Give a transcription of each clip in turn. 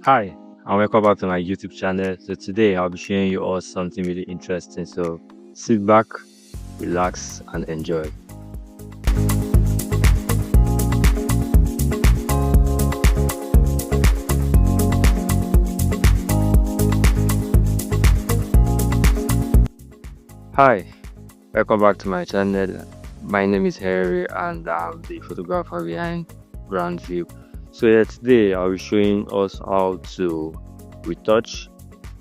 Hi, and welcome back to my YouTube channel. So today I'll be showing you all something really interesting. So sit back, relax, and enjoy. Hi, welcome back to my channel. My name is Harry, and I'm the photographer behind Grandview. So yeah, today I'll be showing us how to retouch,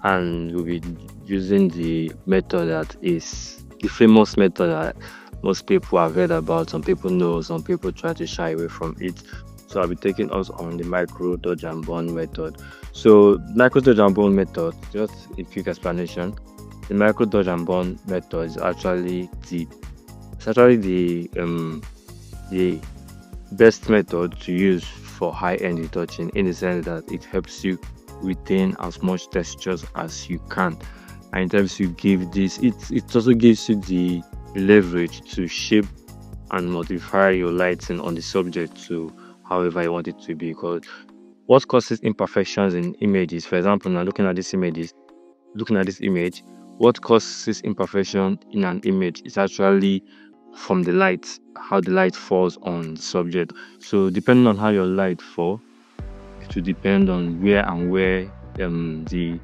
and we'll be using the method that is the famous method that most people have heard about. Some people know, some people try to shy away from it. So I'll be taking us on the micro dodge and burn method. So micro dodge and burn method, just a quick explanation. The micro dodge and burn method is actually the best method to use for high-end retouching, in the sense that it helps you retain as much textures as you can, and it helps you give this it also gives you the leverage to shape and modify your lighting on the subject to however you want it to be. Because what causes imperfections in images, for example, now looking at this image, what causes imperfection in an image is actually from the light, how the light falls on the subject. So depending on how your light fall, it will depend on where the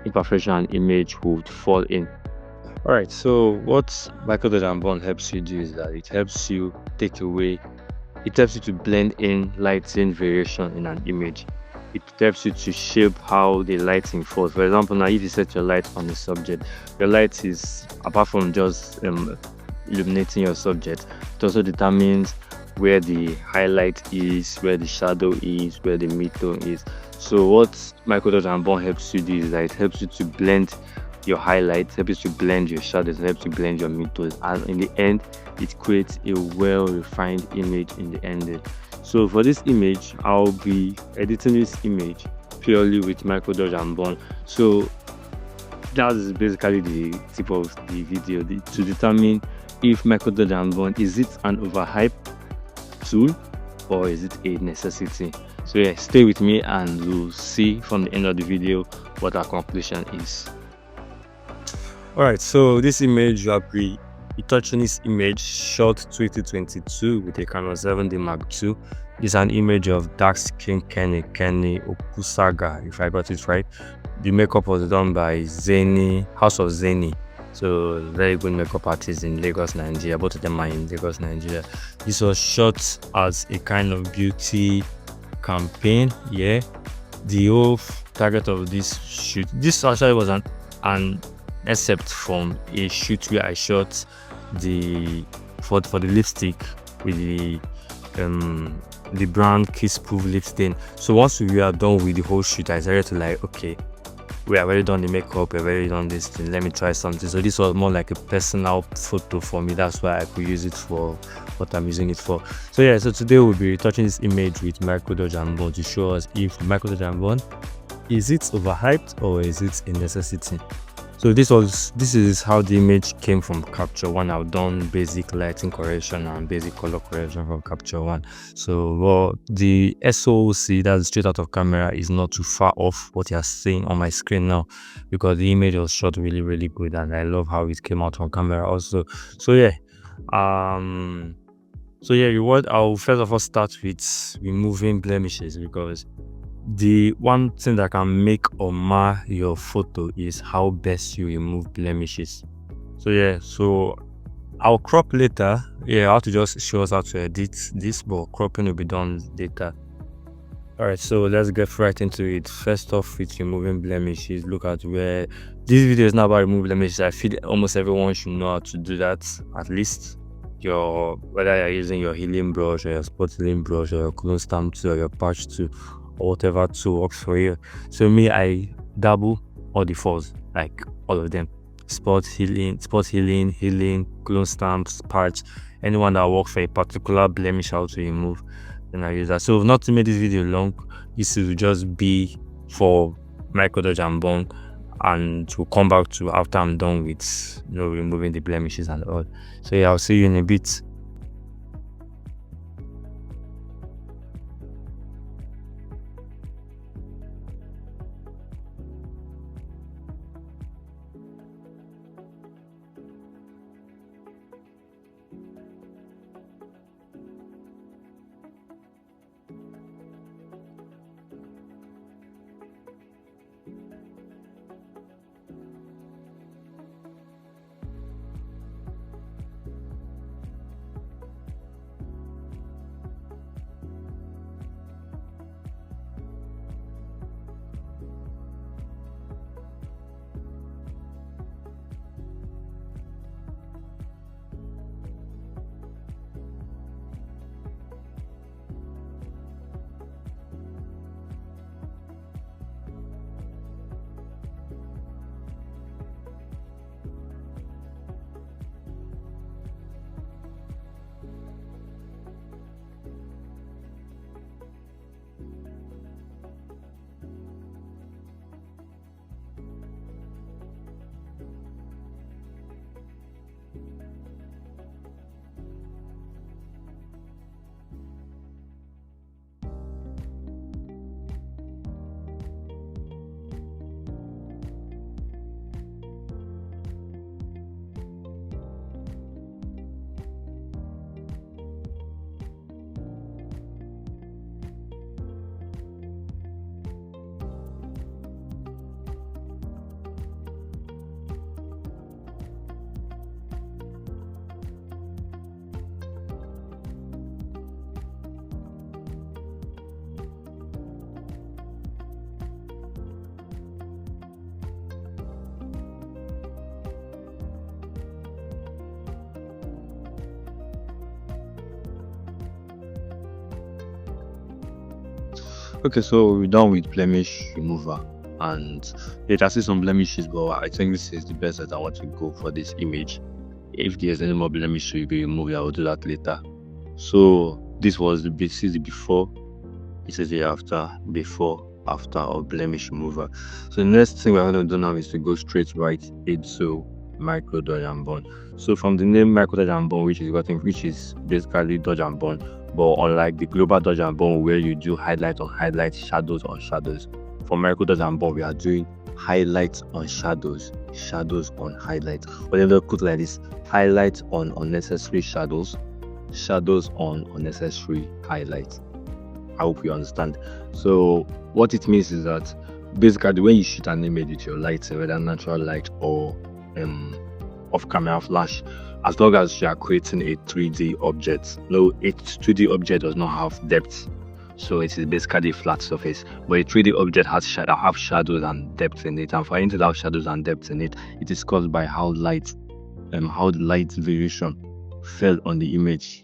imperfection and image would fall in. All right, so what microdot and bond helps you do is that it helps you to blend in lighting variation in an image. It helps you to shape how the lighting falls. For example, now if you set your light on the subject, your light is, apart from just illuminating your subject, it also determines where the highlight is, where the shadow is, where the midtone is. So what microdot and bond helps you do is that it helps you to blend your highlights, helps you to blend your shadows, helps you blend your midtones, and in the end it creates a well-refined image in the end. So for this image, I'll be editing this image purely with micro dodge and burn. So that is basically the tip of the video, to determine if micro dodge and burn, is it an overhyped tool or is it a necessity. So yeah, stay with me and we'll see from the end of the video what our conclusion is. Alright, so this image, you are retouching this image shot 2022 with a Canon 7D Mark II. It's an image of dark skin Kenny Okusaga, if I got it right. The makeup was done by House of Zeni. So very good makeup artist in Lagos, Nigeria. Both of them are in Lagos, Nigeria. This was shot as a kind of beauty campaign. Yeah, the whole target of this shoot, this actually was an except from a shoot where I shot for the lipstick with the brown kiss proof lip stain. So once we are done with the whole shoot, I decided to like, okay, we have already done the makeup, we have already done this thing, let me try something. So this was more like a personal photo for me. That's why I could use it for what I'm using it for. So yeah, so today we'll be retouching this image with micro dodge and burn to show us if micro dodge and burn, is it overhyped or is it a necessity. So this is how the image came from Capture One. I've done basic lighting correction and basic color correction from Capture One. So the SOC, that's straight out of camera, is not too far off what you're seeing on my screen now, because the image was shot really, really good, and I love how it came out on camera also. So yeah, I'll first of all start with removing blemishes, because the one thing that can make or mar your photo is how best you remove blemishes. So yeah, so I'll crop later. Yeah, I have to just show us how to edit this, but cropping will be done later. All right, so let's get right into it. First off, with removing blemishes, look at where this video is not about removing blemishes. I feel almost everyone should know how to do that, at least whether you're using your healing brush or your spot healing brush or your clone stamp tool or your patch tool, or whatever tool works for you. So me, I dabble all the fours, like all of them: spot healing, clone stamps, patch, anyone that works for a particular blemish how to remove, then I use that. So not to make this video long, this will just be for micro dodge and burn, and we'll come back to after I'm done with removing the blemishes and all. So yeah, I'll see you in a bit. Okay, so we're done with blemish remover, and it has some blemishes, but I think this is the best that I want to go for this image. If there's any more blemish to be removed, I will do that later. So this was the before. This is the after, before, after of blemish remover. So the next thing we're going to do now is to go straight right into micro dodge and burn. So from the name micro dodge and burn, which is basically dodge and burn, but unlike the global dodge and burn where you do highlight on highlight, shadows on shadows, for micro dodge and burn we are doing highlights on shadows, shadows on highlights. But then they'll put like this: highlights on unnecessary shadows, shadows on unnecessary highlights. I hope you understand. So what it means is that basically when you shoot an image with your light, whether natural light or off camera flash, as long as you are creating a 3D object, no, a 2D object does not have depth, so it is basically a flat surface. But a 3D object has shadows and depth in it, and for it to have shadows and depth in it, it is caused by how light variation fell on the image,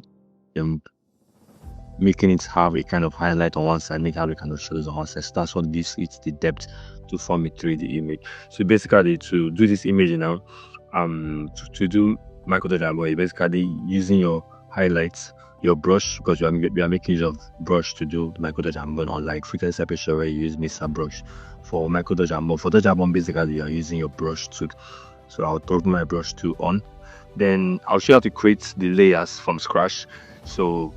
making it have a kind of highlight on one side, making it have a kind of shadows on one side. So that's what gives it the depth to form a 3D image. So basically, to do this image now, to do micro dodge and burn, basically using your highlights, your brush, because we are making use of brush to do micro dodge and burn, unlike frequency separation where you use mixer brush. For micro dodge and burn, for dodge and burn, basically you are using your brush tool. So I'll turn my brush tool on. Then I'll show you how to create the layers from scratch. So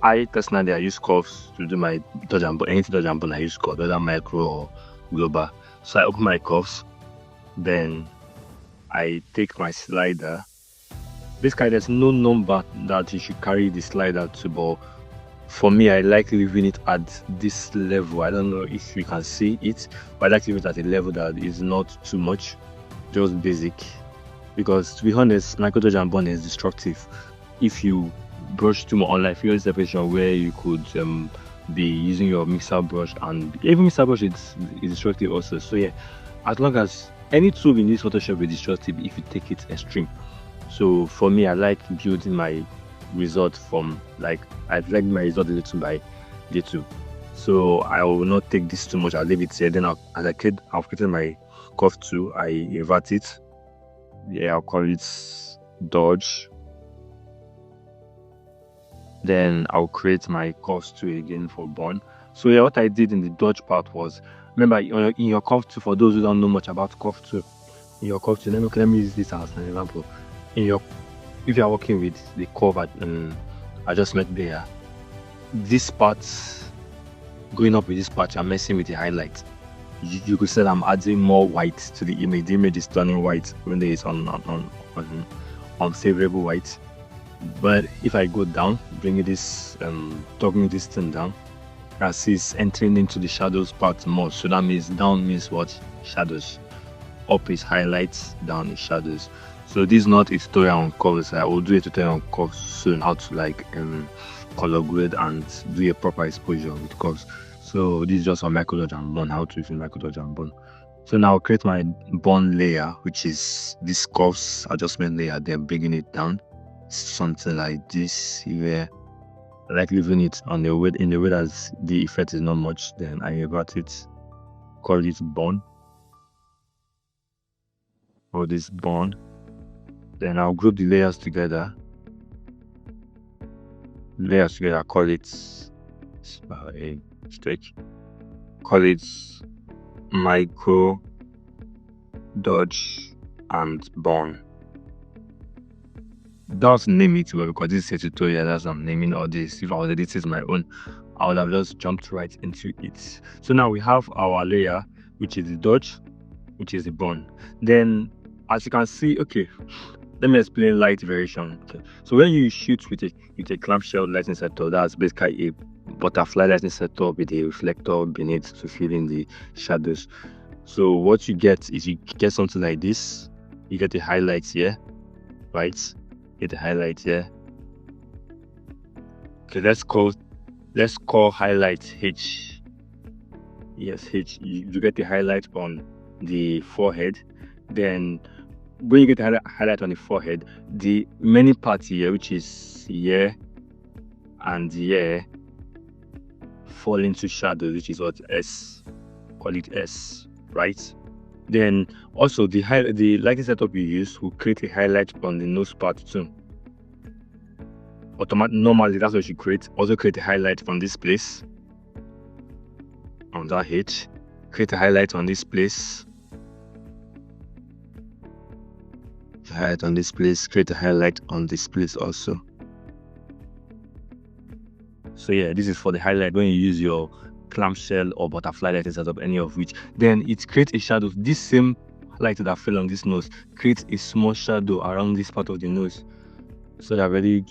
I personally use curves to do my dodge and burn. Anything dodge and burn I use curves, whether micro or global. So I open my curves, then I take my slider. Basically there's no number that you should carry the slider to, but for me I like leaving it at this level. I don't know if you can see it, but I like leaving it at a level that is not too much, just basic, because to be honest, micro dodge and burn is destructive. If you brush too much, unlike frequency separation where you could be using your mixer brush, and even mixer brush is destructive also. So yeah, as long as any tool in this Photoshop is destructive if you take it extreme. So for me, I like building my result from I like my result little by little. So I will not take this too much, I'll leave it here. Then I've created my curve tool, I invert it. Yeah, I'll call it dodge. Then I'll create my curve tool again for burn. So yeah, what I did in the dodge part was, remember in your curve tool, for those who don't know much about curve tool, in your curve tool, let me use this as an example. If you are working with the curve adjustment layer, this part going up with this part, you're messing with the highlight. You could say I'm adding more white to the image. The image is turning white when there is unfavorable white. But if I go down, bringing this talking this thing down, as it's entering into the shadows part more. So that means down means what? Shadows. Up is highlights, down is shadows. So this is not a tutorial on curves. I will do a tutorial on curves soon, how to color grade and do a proper exposure with curves. So this is just for micro dodge and burn, how to use micro dodge and burn. So now I'll create my burn layer, which is this curves adjustment layer, then bringing it down, something like this here. I like leaving it on the way in the way that the effect is not much. Then I invert it, call it burn, or this burn. Then I'll group the layers together. Call it stretch. Call it micro dodge and burn. Don't name it well, because this is a tutorial that I'm naming all this. If I was editing my own, I would have just jumped right into it. So now we have our layer, which is the dodge, which is the burn. Then as you can see, okay, let me explain light variation. Okay. So when you shoot with a clamshell lighting setup, that's basically a butterfly lighting setup with a reflector beneath to fill in the shadows. So what you get is you get something like this. You get the highlights here, right? Get the highlight here. Okay, let's call highlight H. Yes, H. You get the highlight on the forehead. Then when you get the highlight on the forehead, the remaining part here, which is here and here, fall into shadows, which is what S, call it S, right? Then also the lighting setup you use will create a highlight on the nose part too. Normally that's what you create. Also create a highlight from this place, on that edge. Create a highlight on this place. Highlight on this place. Create a highlight on this place also. So yeah, this is for the highlight when you use your clamshell or butterfly lighting setup, any of which. Then it creates a shadow. This same light that fell on this nose creates a small shadow around this part of the nose. So I've already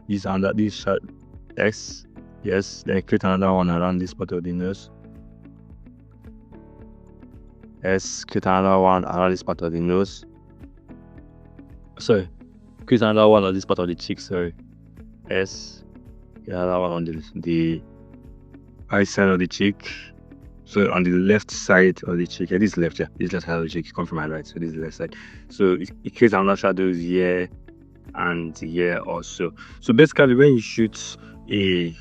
used under this X. Yes, then create another one around this part of the nose. S, create another one around this part of the nose. Sorry, create another one on this part of the cheek. Sorry, S, create another one on the right side of the cheek. So on the left side of the cheek, yeah, this is left, yeah, this left side of the cheek, come from my right, so this is the left side. So it creates another shadows here and here also. So basically, when you shoot a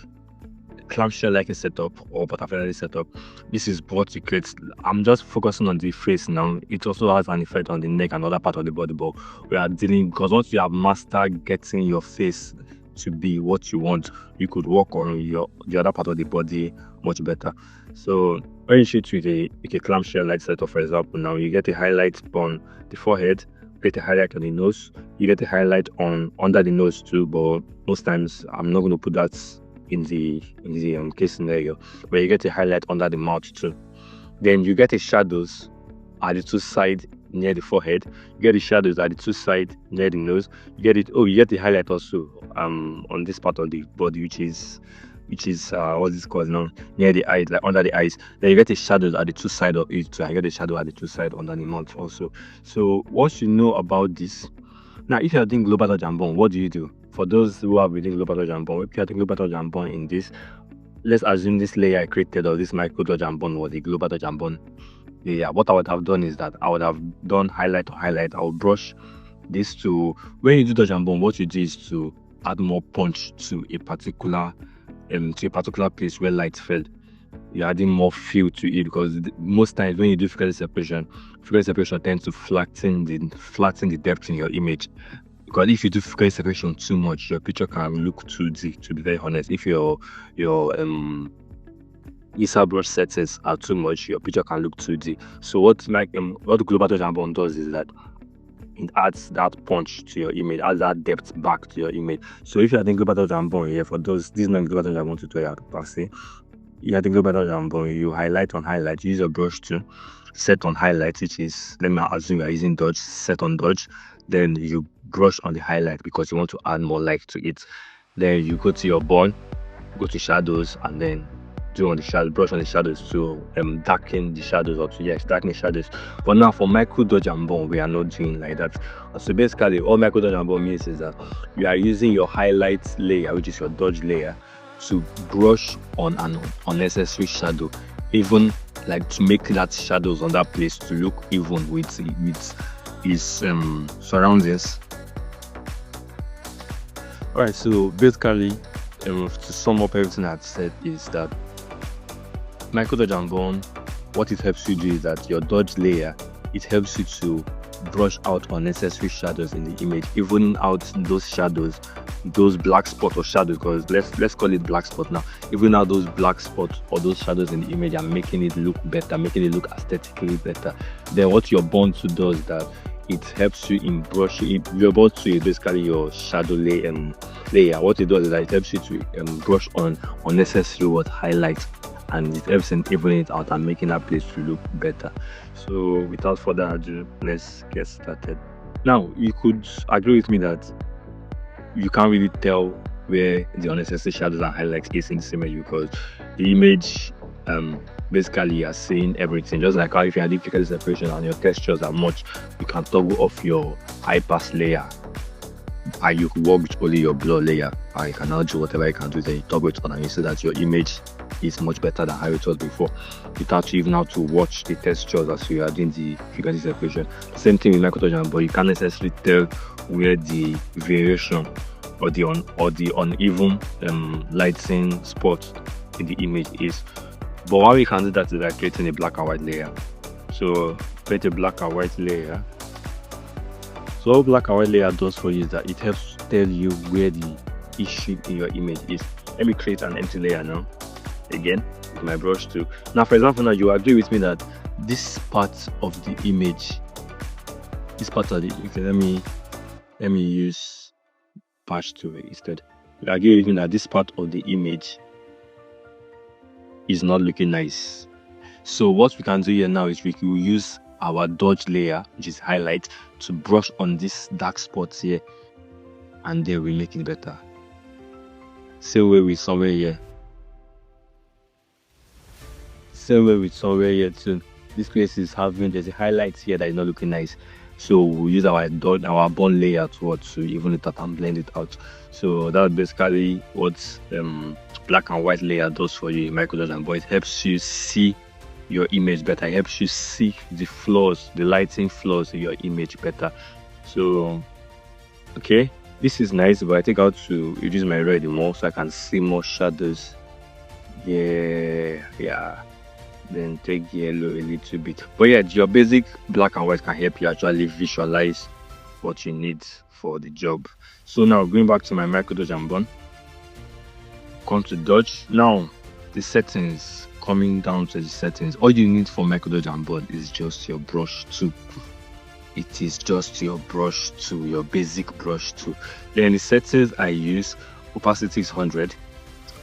clamshell like a setup or butterfly setup, this is what it creates. I'm just focusing on the face now. It also has an effect on the neck and other part of the body, but we are dealing, because once you have mastered getting your face to be what you want, you could work on the other part of the body much better. So when you shoot with a clamshell light setup, for example, now you get a highlight on the forehead, get a highlight on the nose, you get a highlight on under the nose too, but most times I'm not going to put that in the case scenario, where you get a highlight under the mouth too. Then you get a shadows at the two sides near the forehead, you get the shadows at the two sides near the nose, you get the highlight also on this part of the body, which is what's this called now, near the eyes, like under the eyes. Then you get the shadows at the two sides of it, so I get the shadow at the two sides under the mouth also. So what you know about this now, if you're doing global dodge and burn, what do you do? For those who are reading global dodge and burn, if you're doing global dodge and burn in this, let's assume this layer I created, or this micro dodge and burn, was a global dodge and burn layer. What I would have done is that I would have done highlight to highlight. I would brush this to, when you do dodge and burn, what you do is to add more punch to a particular place where light fell. You're adding more feel to it, because most times when you do frequency separation tends to flatten the depth in your image. Because if you do frequency separation too much, your picture can look too deep, to be very honest. If your ISA brush settings are too much, your picture can look too deep. So what the global dodge and burn does is that it adds that punch to your image, adds that depth back to your image. So if you are doing global dodge and burn here, for those, this is not global dodge and burn tutorial per se. You are doing global dodge and burn, you highlight on highlight, you use your brush to set on highlight, which is, let me assume you are using dodge, set on dodge. Then you brush on the highlight because you want to add more light to it. Then you go to your burn, go to shadows, and then do on the shadow, brush on the shadows to darken the shadows, or to darken the shadows. But now for micro dodge and burn, we are not doing like that. So basically, all micro dodge and burn means is that you are using your highlight layer, which is your dodge layer, to brush on an unnecessary shadow, even like to make that shadows on that place to look even with its surroundings. Alright, so basically, to sum up everything I've said, is that micro dodge and burn, what it helps you do is that your dodge layer, it helps you to brush out unnecessary shadows in the image, even out those shadows, those black spots or shadows, because let's call it black spot now, even out those black spots or those shadows in the image, and making it look better, making it look aesthetically better. Then what your burn to does that it helps you in brushing. Your burn to is basically your shadow layer. What it does is that it helps you to brush on unnecessary highlights, and it helps in evening it out and making that place to look better. So without further ado, let's get started. Now, you could agree with me that you can't really tell where the unnecessary shadows and highlights is in this image, because the image basically you are seeing everything. Just like how if you are doing frequency separation and your textures are much, you can toggle off your high pass layer and you work with only your blur layer, and you can now do whatever you can do. Then you toggle it on and you see that your image is much better than how it was before, without you even have to watch the textures as you are doing the frequency separation. Same thing with micro dodge and burn, but you can't necessarily tell where the variation or the uneven lighting spot in the image is. But how we can do that is by creating a black and white layer. So create a black and white layer. So what black and white layer does for you is that it helps tell you where the issue in your image is. Let me create an empty layer now. Again, with my brush tool. Now, for example, now you agree with me that this part of the image, okay, let me use patch tool instead. You agree with me that this part of the image is not looking nice. So what we can do here now is we will use our dodge layer, which is highlight, to brush on this dark spots here, and then we make it better. Same way with somewhere here. Same way with somewhere here too. This place is having, there's a highlight here that is not looking nice. So we'll use our bond layer to even it out and blend it out. So that's basically what black and white layer does for you in micrododge, but it helps you see your image better. It helps you see the flaws, the lighting flaws in your image better. So okay, this is nice, but I think I have to reduce my red more so I can see more shadows. Yeah. Then take yellow a little bit. But yeah, your basic black and white can help you actually visualize what you need for the job. So now going back to my micrododge and bond, come to dodge. Now the settings, coming down to the settings, all you need for micrododge and bond is just your brush tool. It is just your brush tool, your basic brush tool. Then the settings I use, opacity is 100.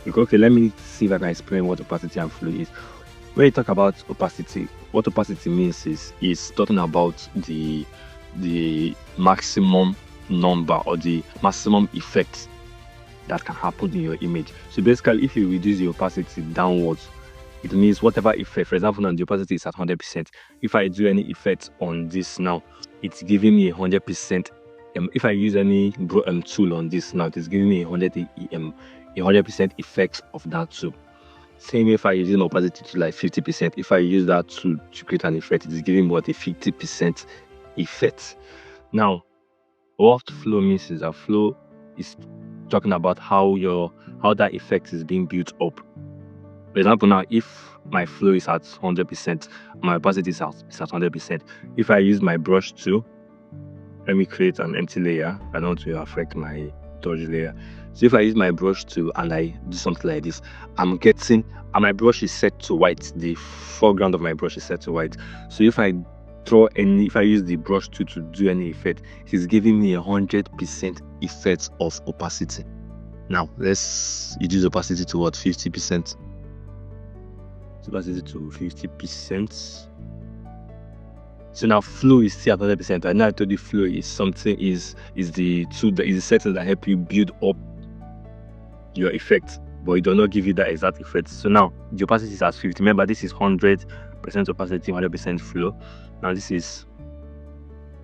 Okay, let me see if I can explain what opacity and flow is. When you talk about opacity, what opacity means is talking about the maximum number or the maximum effect that can happen in your image. So basically, if you reduce the opacity downwards, it means whatever effect, for example, now the opacity is at 100%. If I do any effect on this now, it's giving me 100%. If I use any tool on this now, it's giving me 100% effect of that tool. Same if I use an opacity to like 50%. If I use that to create an effect, it is giving what a 50% effect. Now, what flow means is that flow is talking about how that effect is being built up. For example, now if my flow is at 100%, my opacity is at 100%. If I use my brush tool, let me create an empty layer. I don't want to affect my dodge layer. So if I use my brush tool and I do something like this, I'm getting, and my brush is set to white. The foreground of my brush is set to white. So if I use the brush tool to do any effect, it is giving me 100% effect of opacity. Now let's reduce opacity to what? 50%. Opacity to 50%. So now flow is still at 100%. And now I told you flow is something is the tool that is the setting that help you build up your effect, but it does not give you that exact effect. So now the opacity is at 50. Remember, this is 100% opacity, 100% flow. Now this is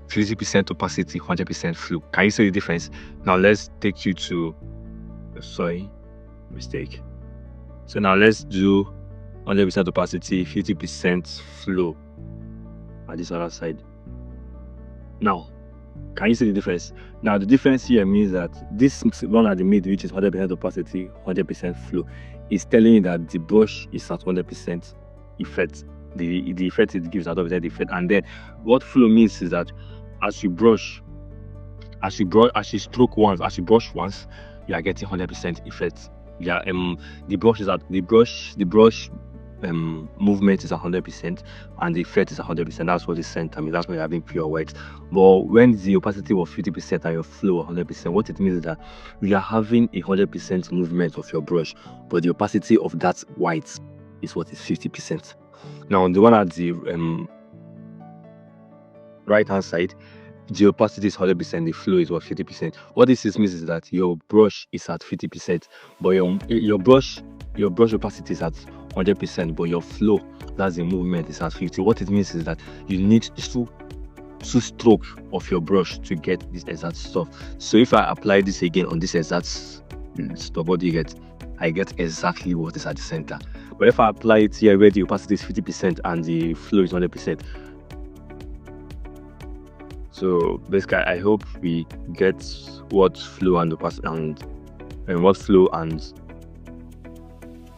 50% opacity, 100% flow. Can you see the difference? Now let's take you to mistake. So now let's do 100% opacity, 50% flow at this other side. Now, can you see the difference? Now, the difference here means that this one at the middle, which is 100% opacity, 100% flow, is telling you that the brush is at 100% effect. The effect it gives at 100% effect. And then what flow means is that as you brush, as you stroke once, as you brush once, you are getting 100% effect. Yeah, the brush movement is 100% and the effect is 100%. That's what the center means. That's why you're having pure white. But when the opacity was 50% and your flow 100%, what it means is that you are having 100% movement of your brush, but the opacity of that white is what is 50%. Now the one at the right hand side, the opacity is 100%, the flow is what 50%. What this means is that your brush is at 50%, but your brush opacity is at 100%, but your flow, that's the movement, is at 50. What it means is that you need two strokes of your brush to get this exact stuff. So if I apply this again on this exact stuff, what do you get? I get exactly what is at the center. But if I apply it here where the opacity is 50% and the flow is 100%, so basically I hope we get what flow and opacity and what flow and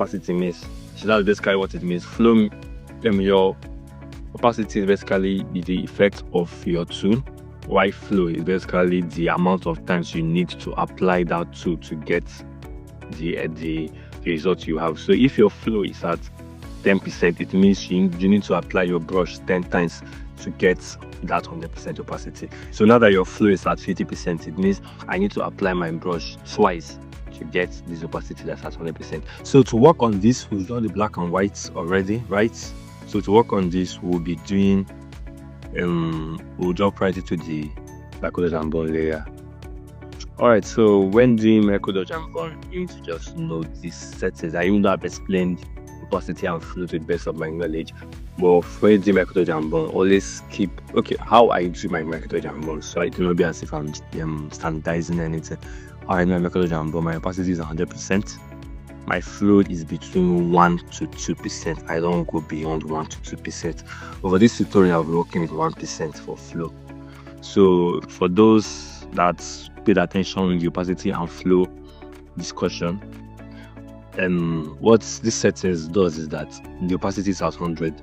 opacity means. So that's basically what it means. Flow, your opacity is basically the effect of your tool, while flow is basically the amount of times you need to apply that tool to get the result you have. So if your flow is at 10%, it means you need to apply your brush 10 times to get that 100% opacity. So now that your flow is at 50%, it means I need to apply my brush twice to get this opacity that's at 100%. So to work on this, we've done the black and white already, right? So to work on this, we'll be doing we'll jump right into the micro dodge and burn layer. Alright, so when doing micro dodge and burn, you need to just know these settings. I even though I've explained opacity and flow to the best of my knowledge, but when doing micro dodge and burn, always keep how I do my micro dodge and burn, so I do not be as if I'm standardizing anything. Alright, my micro dodge and burn, my opacity is 100%. My flow is between 1 to 2%. I don't go beyond 1 to 2%. But for this tutorial, I'll be working with 1% for flow. So for those that paid attention in the opacity and flow discussion, what this settings does is that the opacity is at 100.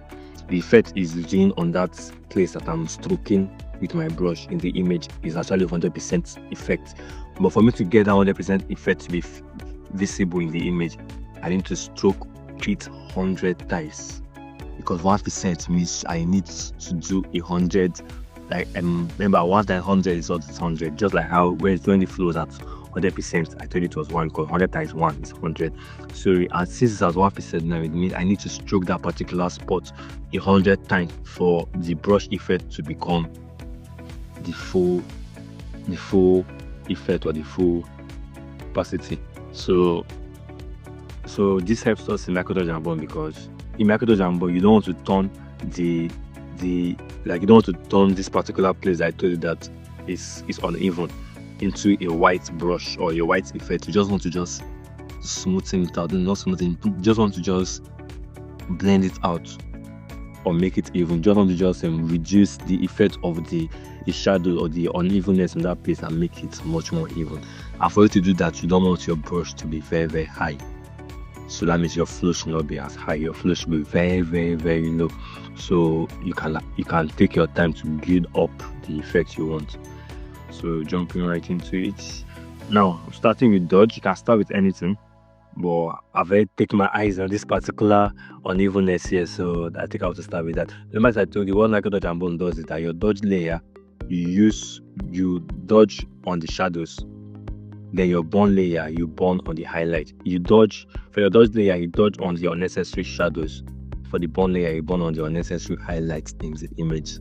The effect is being on that place that I'm stroking with my brush in the image is actually 100% effect. But for me to get that 100% effect to be visible in the image, I need to stroke it 100 times, because 1% means I need to do 100. Like remember, 1 times 100 is what is 100. Just like how when the flow is at 100%, I told you it was 1, because 100 times 1 is 100. So and since it's at 1% now, it means I need to stroke that particular spot 100 times for the brush effect to become the full effect or the full opacity. So this helps us in micro dodge and burn, because in micro dodge and burn you don't want to turn you don't want to turn this particular place that I told you that is uneven into a white brush or a white effect. You just want to just smoothen it out, not smoothing, you just want to just blend it out or make it even. You just want to just reduce the effect of the shadow or the unevenness in that place and make it much more even. And for you to do that, you don't want your brush to be very, very high. So that means your flow should not be as high. Your flow should be very, very, very low. So you can take your time to build up the effect you want. So jumping right into it. Now, starting with dodge, you can start with anything, but I've already taken my eyes on this particular unevenness here, so I think I have to start with that. Remember, as I told you, what micro dodge and burn does is that your dodge layer, you dodge on the shadows, then your burn layer, you burn on the highlight. For your dodge layer, you dodge on the unnecessary shadows. For the burn layer, you burn on the unnecessary highlights in the image.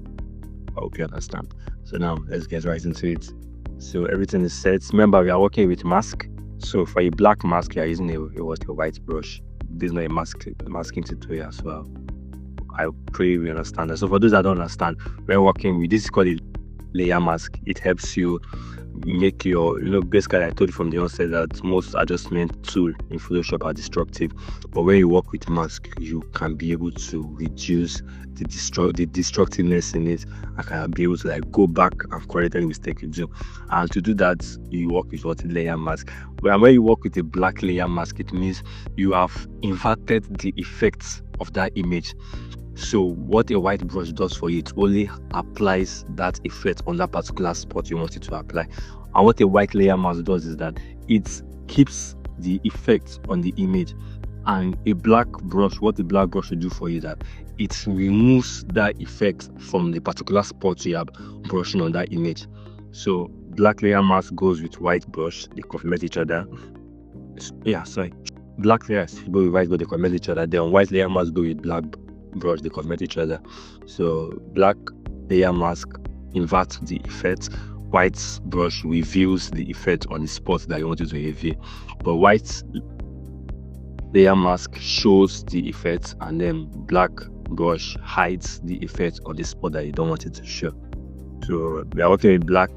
I hope you understand. So now let's get right into it. So everything is set. Remember, we are working with mask. So for a black mask, you are using a white brush. This is not a masking tutorial as well. I pray we understand that. So for those that don't understand, we're working with this is called a layer mask. It helps you make your, basically I told you from the onset that most adjustment tool in Photoshop are destructive, but when you work with mask, you can be able to reduce the destructiveness in it. I can be able to go back and correct any mistake you do, and to do that you work with what layer mask. But when you work with a black layer mask, it means you have inverted the effects of that image. So what a white brush does for you, it only applies that effect on that particular spot you want it to apply. And what a white layer mask does is that it keeps the effect on the image. And a black brush, what the black brush will do for you is that it removes that effect from the particular spot you have brushing on that image. So black layer mask goes with white brush, they complement each other. Black layer go with white brush, they complement each other. Then white layer mask go with black brush, they complement each other. So black layer mask inverts the effect, white brush reveals the effect on the spot that you want it to reveal. But white layer mask shows the effect, and then black brush hides the effect on the spot that you don't want it to show. So we are working with black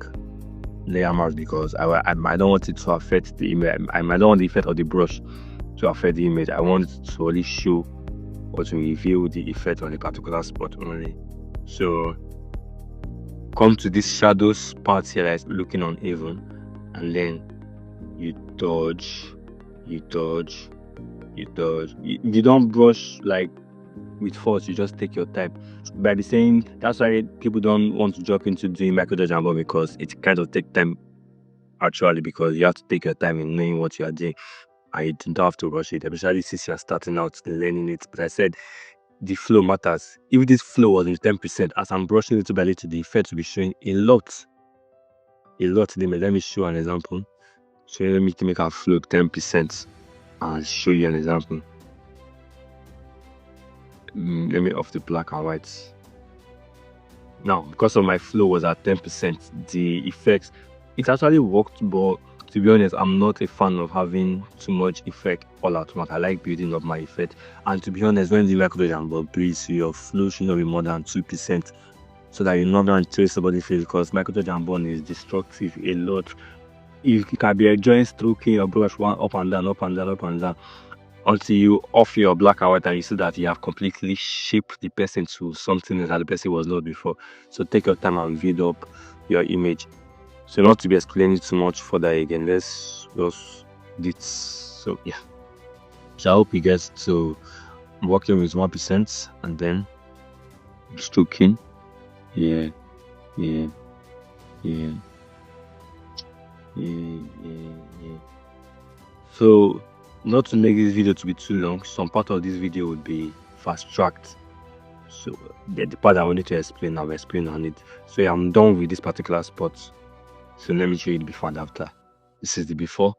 layer mask because I don't want it to affect the image. I don't want the effect of the brush to affect the image. I want it to only show or to reveal the effect on a particular spot only. So come to this shadows part here that's looking uneven, and then you dodge, It does. You don't brush like with force, you just take your time. By the saying, that's why people don't want to jump into doing micro dodge and ball, because it kind of takes time actually, because you have to take your time in knowing what you are doing and you don't have to rush it, especially since you're starting out learning it. But I said the flow matters. If this flow was in 10%, as I'm brushing little by little, the effect will be showing a lot. Let me show an example. So let me make our flow 10% and show you an example. Let me off the black and white. Now, because of my flow was at 10%, the effects, it actually worked, but to be honest, I'm not a fan of having too much effect all at once. I like building up my effect. And to be honest, when the micro and breeze, your flow should not be more than 2%, so that you're not going to trace somebody's face, because micro and bond is destructive a lot. You can be enjoying stroking your brush one up and down, up and down, up and down, until you off your black and white and you see that you have completely shaped the person to something that the person was not before. So take your time and build up your image. So not to be explaining too much further again, let's just this. So yeah, so I hope you guys. So I'm working with 1% and then stroking. Yeah. So not to make this video to be too long, some part of this video would be fast-tracked. So the part I wanted to explain, I'll explain on it. So yeah, I'm done with this particular spot. So let me show you the before and after. This is the before,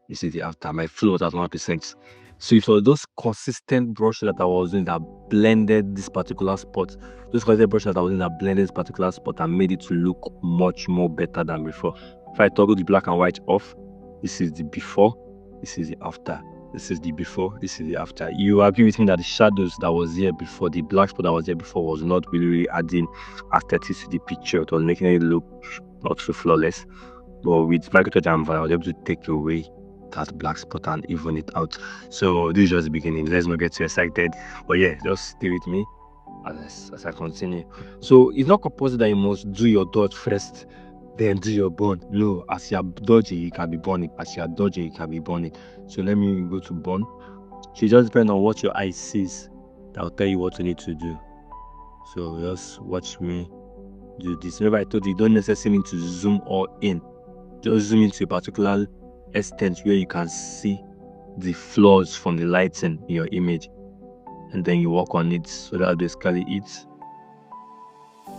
this is the after. My flow was at 1%. So it was those consistent brushes that I was doing that blended this particular spot. Those consistent brushes that I was doing that blended this particular spot and made it to look much more better than before. If I toggle the black and white off, this is the before, this is the after. This is the before, this is the after. You agree with me that the shadows that was here before, the black spot that was here before, was not really adding aesthetics to the picture. It was making it look not so flawless. But with micro and I was able to take away that black spot and even it out. So this is just the beginning. Let's not get too excited. But yeah, just stay with me as I continue. So it's not compulsory that you must do your dodge first, then do your burn. No, as you're dodging, you can be burning. As you're dodging, you can be burning. So let me go to burn. So it just depends on what your eye sees. That'll tell you what you need to do. So just watch me do this. Remember, I told you don't necessarily need to zoom all in. Just zoom into a particular extent where you can see the flaws from the lighting in your image, and then you work on it so that basically it's.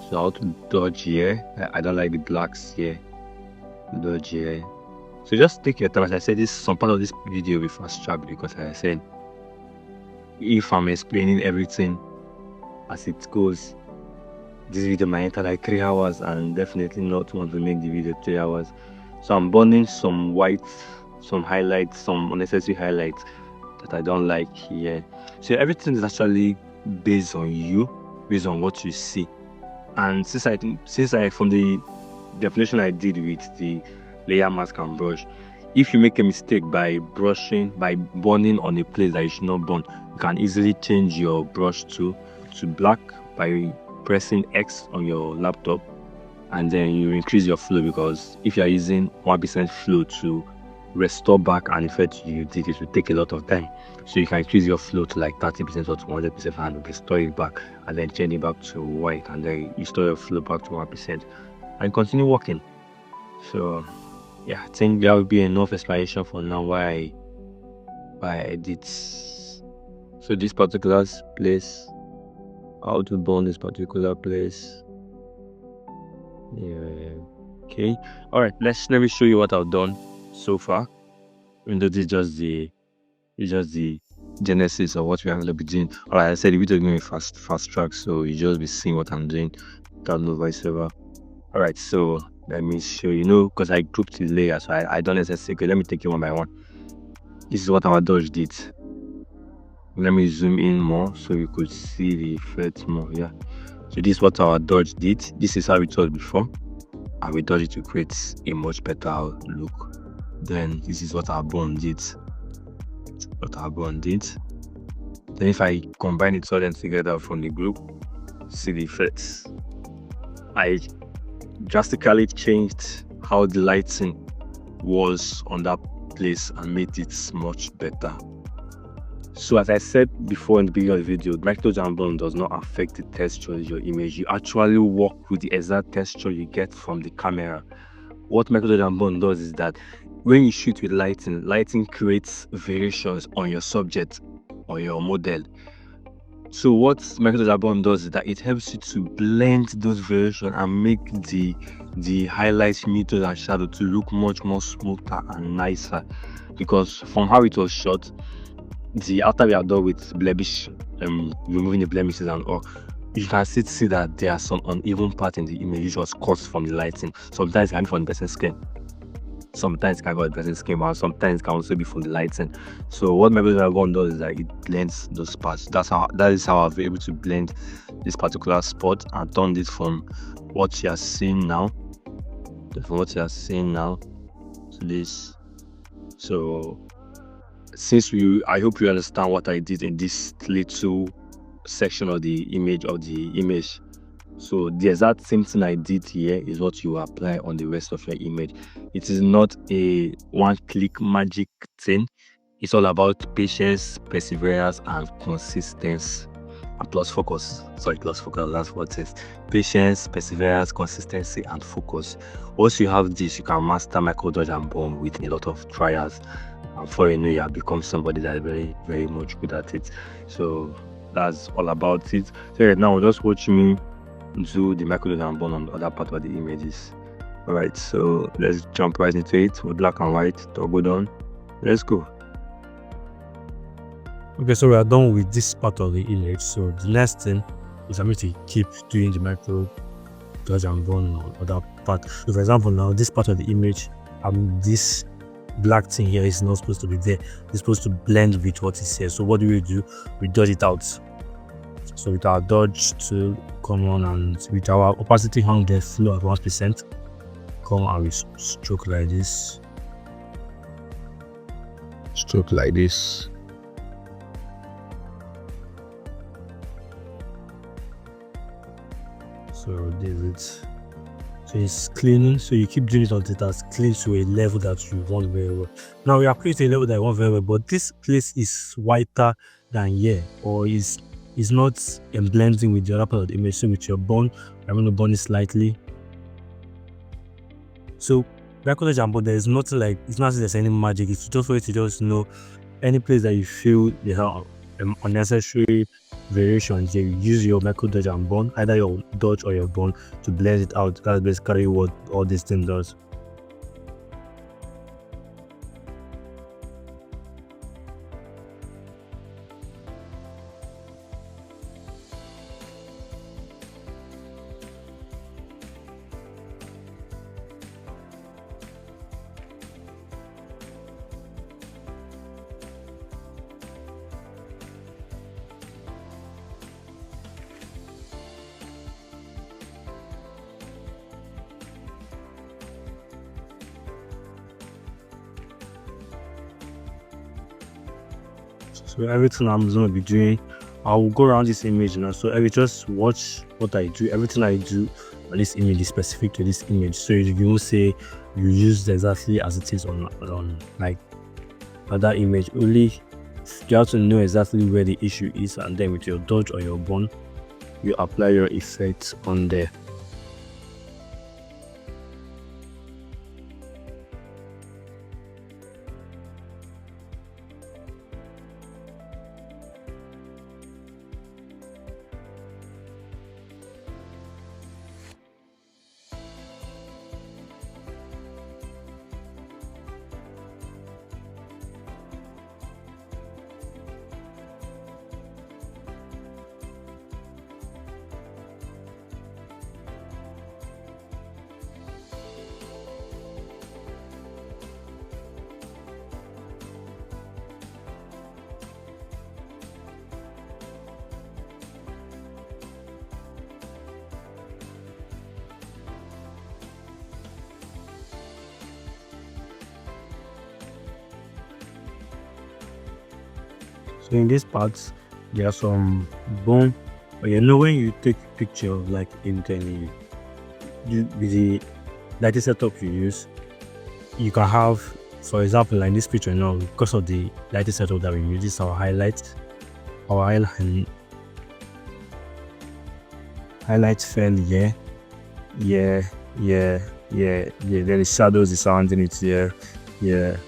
So how to dodge here? I don't like the blacks here. Dodge here. So just take your time. As I said, this some part of this video will be fast tracked, because as I said, if I'm explaining everything as it goes, this video might enter like 3 hours, and definitely not want to make the video 3 hours. So I'm burning some whites, some highlights, some unnecessary highlights that I don't like here. So everything is actually based on you, based on what you see. And since I from the definition I did with the layer mask and brush, if you make a mistake by burning on a place that you should not burn, you can easily change your brush to black by pressing X on your laptop, and then you increase your flow, because if you are using 1% flow to restore back an effect you did, it will take a lot of time. So you can increase your flow to like 30% or to 100% and restore it back, and then change it back to white, and then you store your flow back to 1% and continue working. So yeah, I think that will be enough explanation for now why I did. So this particular place, how to burn this particular place. Yeah. Okay. All right. Let me show you what I've done so far. Even though this is just the genesis of what we are going to be doing. All right. I said the video is going to be fast track, so you just be seeing what I'm doing. Without no voiceover. All right. So let me show you. Because I grouped the layers, so I don't necessarily. Okay, let me take it one by one. This is what our dodge did. Let me zoom in more so you could see the effect more. Yeah. So this is what our dodge did. This is how it was before, and we dodged it to create a much better look. Then this is what our burn did. Then if I combine it all then together from the group, see the effects. I drastically changed how the lighting was on that place and made it much better. So as I said before in the beginning of the video, micrododge and bond does not affect the texture of your image. You actually work with the exact texture you get from the camera. What micrododge and bond does is that when you shoot with lighting creates variations on your subject or your model. So what micrododge and bond does is that it helps you to blend those variations and make the highlights, muted and shadow to look much more smoother and nicer. Because from how it was shot, after we are done with blemish, removing the blemishes and all, you can still see that there are some uneven parts in the image which was caused from the lighting. Sometimes it can be from the person's skin, sometimes it can be from the person's skin, but sometimes it can also be from the lighting. So what micrododge one does is that it blends those parts. That is how I've been able to blend this particular spot and turn it from what you are seeing now to this. So I hope you understand what I did in this little section of the image. So the exact same thing I did here is what you apply on the rest of your image. It is not a one-click magic thing. It's all about patience, perseverance, and consistency. And plus focus. That's what it is. Patience, perseverance, consistency, and focus. Once you have this, you can master micrododge and bond with a lot of trials. And before you know, you have become somebody that is very, very much good at it. So that's all about it. So right now, just watch me do the micrododge and bond on the other part of the images. Alright, so let's jump right into it with black and white, toggle down. Let's go. Okay, so we are done with this part of the image. So the next thing is I'm going to keep doing the micrododge and bond on other part. So for example, now this part of the image, this black thing here is not supposed to be there. It's supposed to blend with what is here. So what do? We dodge it out. So with our dodge tool, come on, and with our opacity hang there flow at 1%, come and we stroke like this. Stroke like this. So this is it. So it's cleaning. So you keep doing it until that's clean to a level that you want very well. Now we are clean to a level that you want very well, but this place is whiter than here, or is not blending with the other part of the image. So with your bond, I'm going to bond it slightly. So micrododge and bond, there is nothing like, it's not as if there's any magic. It's just for you to just know any place that you feel there are unnecessary variations. You use your micrododge and bond, either your dodge or your bond, to blend it out. That's basically what all this thing does. So everything I'm going to be doing, I will go around this image now. So I will just watch what I do. Everything I do on this image is specific to this image. So you won't say you use exactly as it is on like other image. Only you have to know exactly where the issue is, and then with your dodge or your bond, you apply your effects on there. So in this part, there are some bone. But you know, when you take picture of like internally, with the lighting setup you use, you can have For example, like in this picture now, because of the lighting setup that we use, this is our highlight. Our highlight fell here, here, here, here, here. Then the shadows is surrounding it here, here,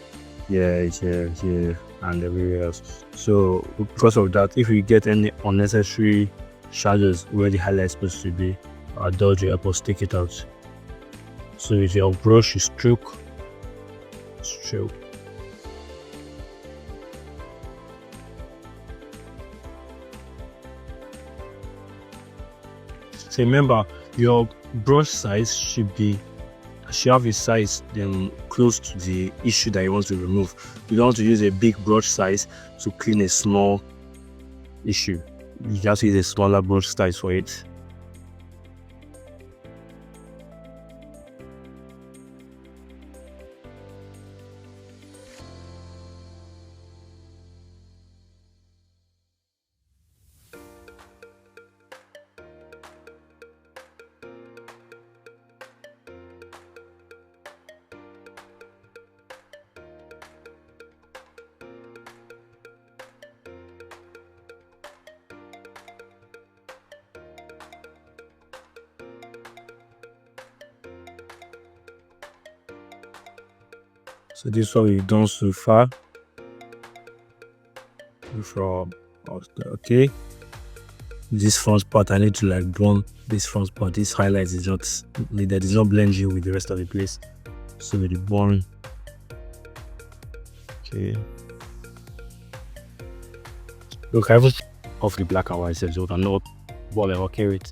here, here, and everywhere else. So because of that, if we get any unnecessary shadows where the highlight is supposed to be, our dodge will help us take it out. So with your brush, you stroke. So remember, your brush size should have a size close to the issue that you want to remove. You don't want to use a big brush size to clean a small issue. You just use a smaller brush size for it. So this is what we've done so far. Okay, this front part, I need to like blend this front part. This highlight is not needed, it's not blending with the rest of the place. So with the bone, okay. Look, I have off the black and white, so you can know what I'm okay with.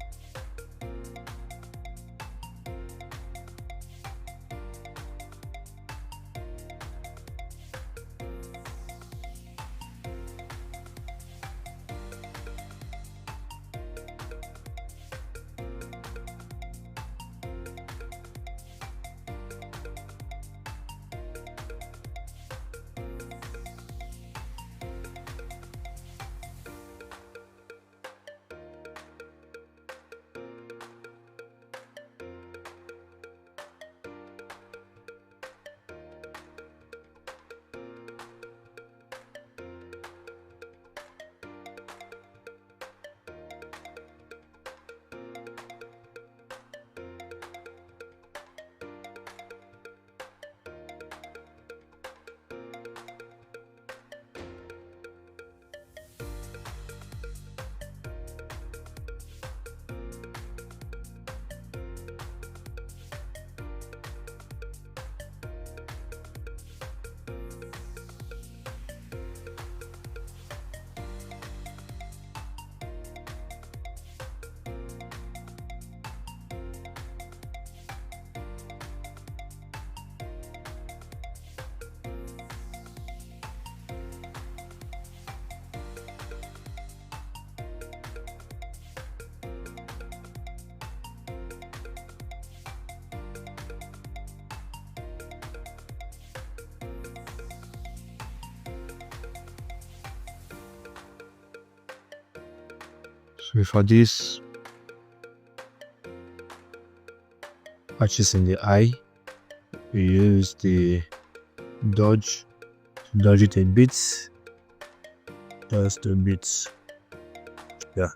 So for this patches in the eye, we use the dodge to dodge it a bit, just a bit. Yeah,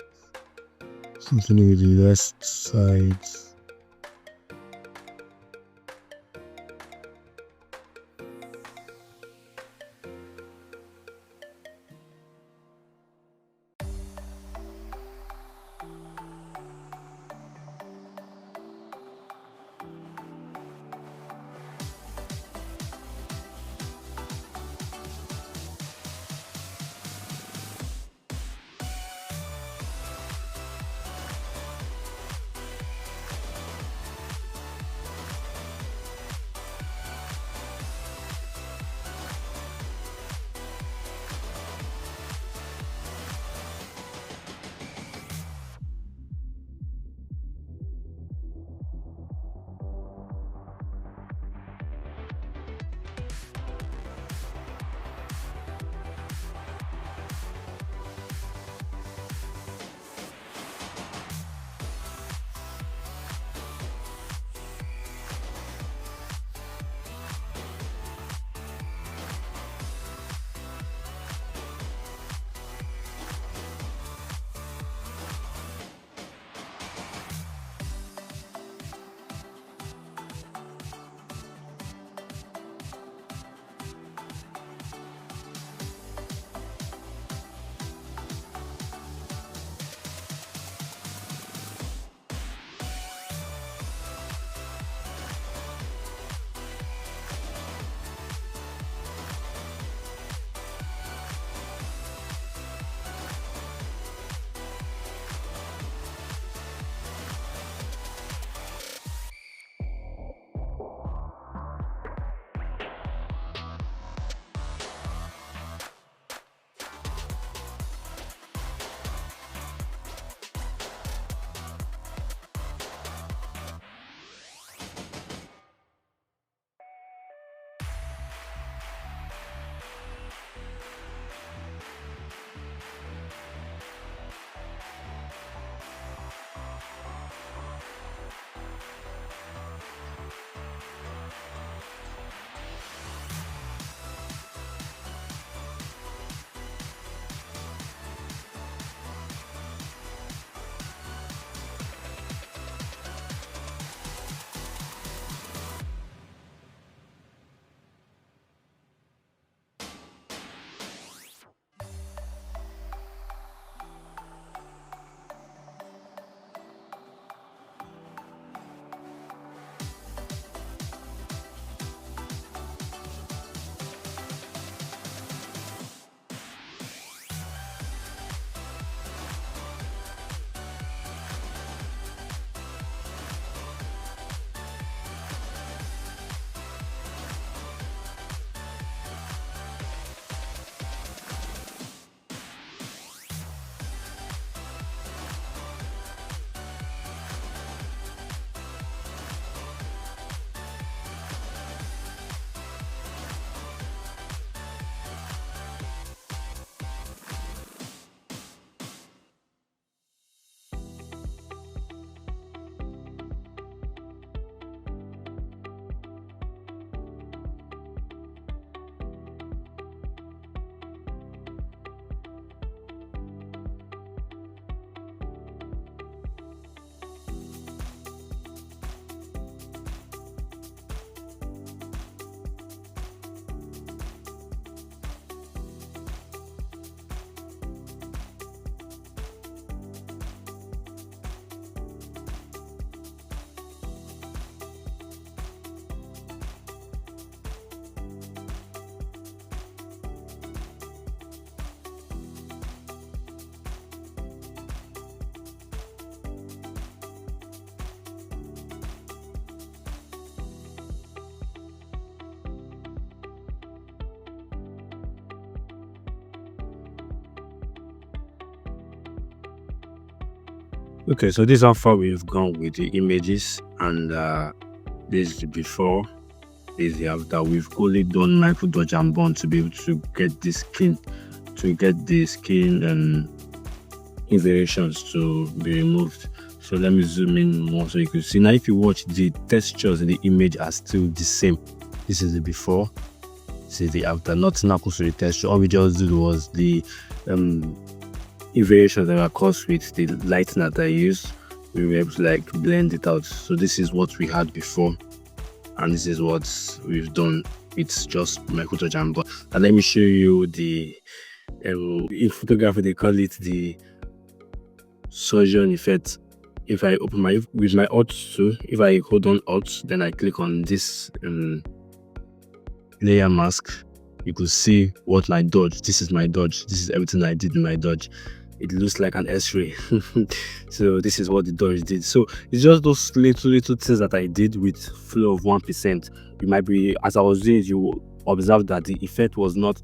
something with the left side. Okay, so this is how far we've gone with the images, and this is the before, this is the after. We've only done micro dodge and burn to be able to get the skin, variations to be removed. So let me zoom in more so you can see. Now if you watch, the textures in the image are still the same. This is the before, this is the after. Nothing happens to the texture. All we just did was the variations that were caused with the lighting that I used. We were able to like blend it out. So this is what we had before, and this is what we've done. It's just micro touch and burn. And let me show you the in photography they call it the surgeon effect. If I open with my Alt tool, if I hold on Alt, then I click on this layer mask, you could see what my dodge. This is my dodge. This is everything I did in my dodge. It looks like an X-ray. So this is what the dodge did. So it's just those little things that I did with flow of 1%. You might be, as I was doing it, you observe that the effect was not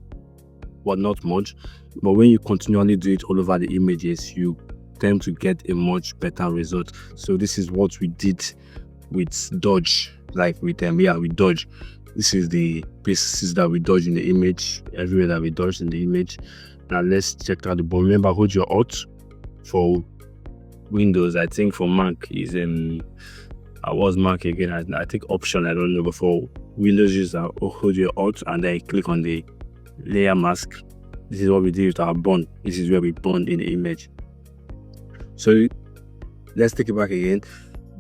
much, but when you continually do it all over the images, you tend to get a much better result. So this is what we did with dodge, like with with dodge. This is the pieces that we dodge in the image, everywhere that we dodge in the image. Now let's check out the bone. Remember, hold your Alt for Windows. I think for Mac is I was Mac again. I think Option, I don't know, but for Windows user, hold your Alt and then click on the layer mask. This is what we did with our bond. This is where we bond in the image. So let's take it back again.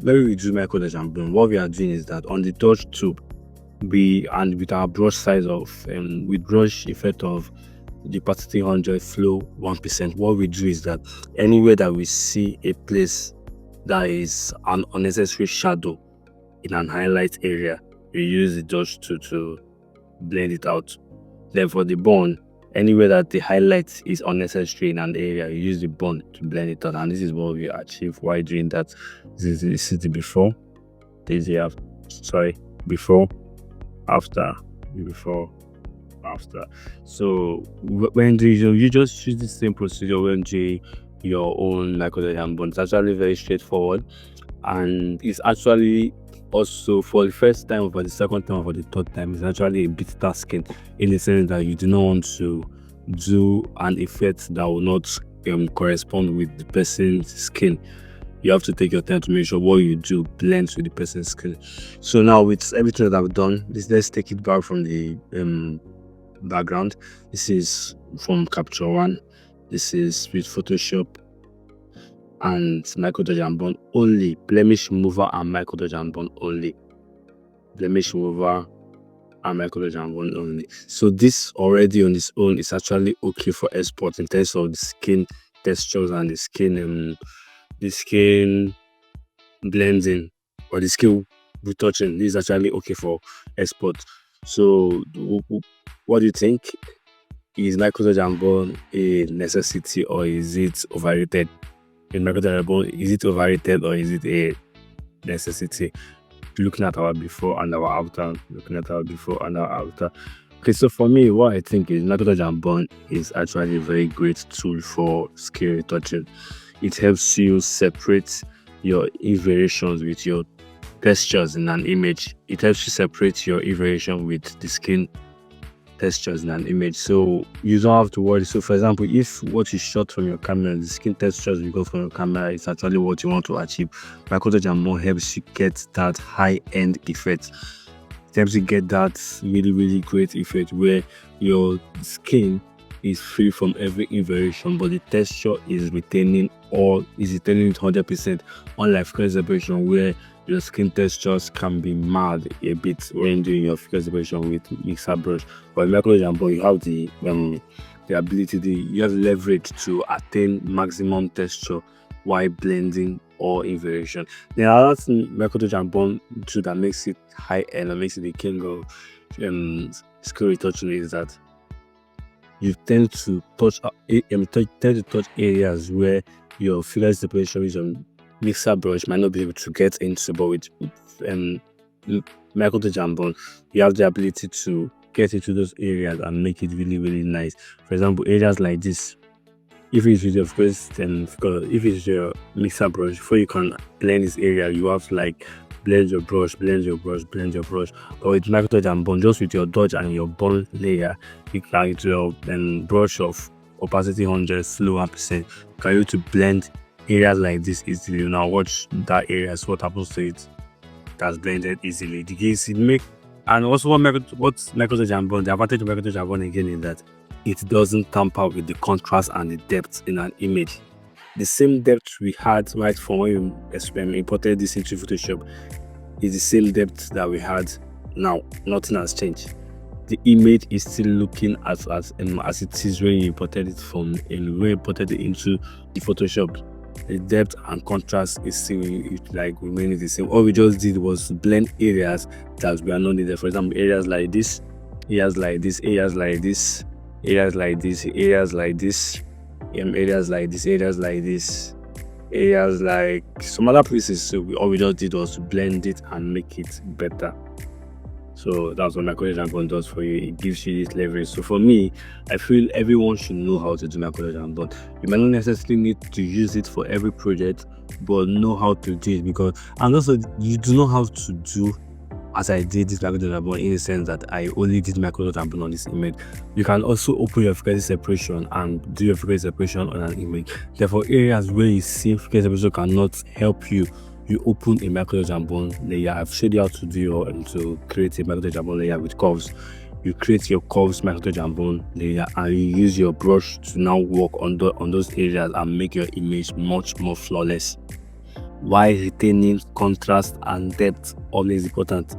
When we do micro dodge and burn, what we are doing is that on the dodge tube, and with our brush size of with brush effect of the opacity 100, flow 1%, what we do is that anywhere that we see a place that is an unnecessary shadow in an highlight area, we use the dodge tool to blend it out. Then for the burn, anywhere that the highlight is unnecessary in an area, you use the burn to blend it out. And this is what we achieve while doing that. This is the before, this is the after. Sorry, before, after, before, after. So when you just use the same procedure when doing your own micro dodge and burn. It's actually very straightforward, and it's actually also for the first time, or for the second time, or for the third time, it's actually a bit tasking in the sense that you do not want to do an effect that will not correspond with the person's skin. You have to take your time to make sure what you do blends with the person's skin. So now with everything that I've done, let's take it back from the background. This is from Capture One. This is with Photoshop and micro dodge and burn only. Blemish mover and micro dodge and burn only. Blemish mover and micro dodge and burn only. So this already on its own is actually okay for export in terms of the skin textures and the skin blending or the skin retouching. This is actually okay for export. So what do you think? Is micro dodge and burn a necessity, or is it overrated? In micro dodge and burn, is it overrated or is it a necessity? Looking at our before and our after, Okay, so for me, what I think is micro dodge and burn is actually a very great tool for skin retouching. It helps you separate your variations with your textures in an image. It helps you separate your variation with the skin textures in an image, so you don't have to worry. So for example, if what you shot from your camera, the skin textures you got from your camera is actually what you want to achieve, micro dodge and burn helps you get that high-end effect. It helps you get that really great effect where your skin is free from every variation, but the texture is retaining it 100%, unlike figure separation where your skin textures can be mad a bit when doing your figure separation with mixer brush. But micro dodge and burn, you have the ability, you have leverage to attain maximum texture while blending or variation. Then another thing micro dodge and burn do that makes it high end and makes it the king of skin retouching is that you tend to touch areas where your figure separation with your mixer brush might not be able to get into, but with micro dodge and burn, you have the ability to get into those areas and make it really nice. For example, areas like this, if it's with your first, then if it's your mixer brush, before you can blend this area, you have to like blend your brush, blend your brush, blend your brush. Or with micro touch and bond, just with your dodge and your bond layer, you can use your brush of opacity 100, slow 1%. Can you to blend areas like this easily? Now watch that area, so what happens to it. That's blended easily. The case it make, and also what micro touch and bond, the advantage of micro touch and bond again is that it doesn't tamper with the contrast and the depth in an image. The same depth we had right from when we imported this into Photoshop is the same depth that we had now. Nothing has changed. The image is still looking as it is when you imported it into the Photoshop. The depth and contrast is still remaining the same. All we just did was blend areas that we are not needed. For example, areas like this, areas like this, areas like this, areas like this, areas like this, areas like this, areas like this, areas like some other places. So all we just did was to blend it and make it better. So that's what micro touch and bond does for you. It gives you this leverage. So for me, I feel everyone should know how to do micro touch and bond. You might not necessarily need to use it for every project, but know how to do it, and also you do know how to do as I did this micro touch and bond, in the sense that I only did micro touch and bond on this image. You can also open your frequency separation and do your frequency separation on an image. Therefore, areas where you see frequency separation cannot help you, you open a micro touch and bond layer. I've showed you how to do to create a micro touch and bond layer with curves. You create your curves micro touch and bond layer, and you use your brush to now work on those areas and make your image much more flawless, while retaining contrast and depth. Always important,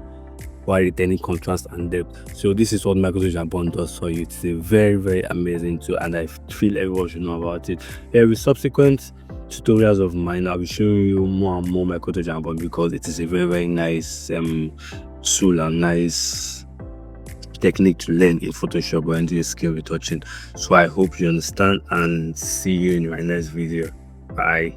while retaining contrast and depth. So this is what micro touch and bond does for you. It's a very, very amazing tool, and I feel everyone should know about it. With subsequent tutorials of mine, I'll be showing you more and more micro touch and bond, because it is a very, very nice tool and nice technique to learn in Photoshop when doing scale retouching. So I hope you understand, and see you in my next video. Bye.